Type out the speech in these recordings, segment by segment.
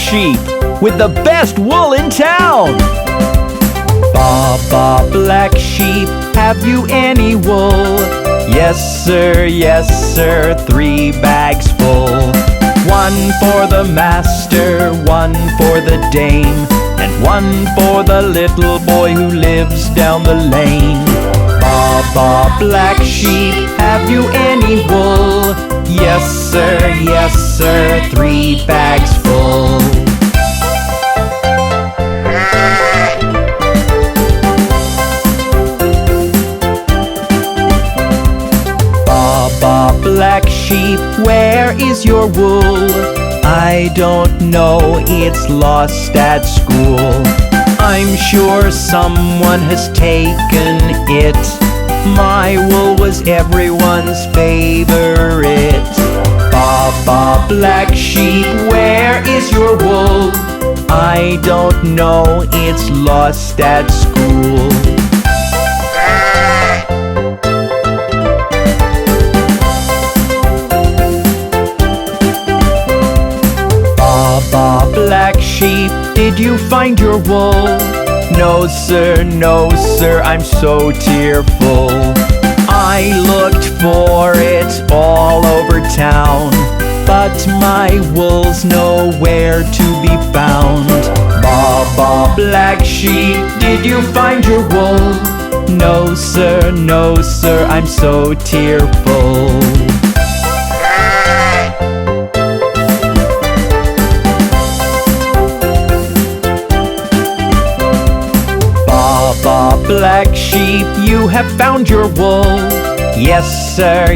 sheep with the best wool in town. Baa Baa, black sheep, have you any wool? Yes sir, 3 bags full. 1 for the master, 1 for the dame, and 1 for the little boy who lives down the lane. Baa Baa, black sheep, have you any wool? Yes sir, 3 bags full. Baa Baa, black sheep, where is your wool? I don't know, it's lost at school. I'm sure someone has taken it. My wool was everyone's favorite. Baa Baa, black sheep, where is your wool? I don't know, it's lost at school. Baa Baa, black sheep, did you find your wool? No sir, I'm so tearful. I looked for it all over town, but my wool's nowhere to be found. Baa Baa, black sheep, did you find your wool? No sir, I'm so tearful. Baa Baa, black sheep, you have found your wool. Yes sir,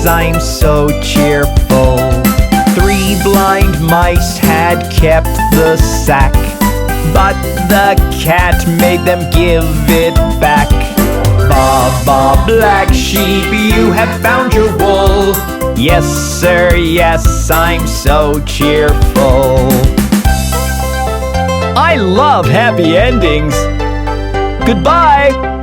I'm so cheerful. 3 blind mice had kept the sack, but the cat made them give it back. Baa Baa, black sheep, you have found your wool. Yes sir, I'm so cheerful. I love happy endings. Goodbye!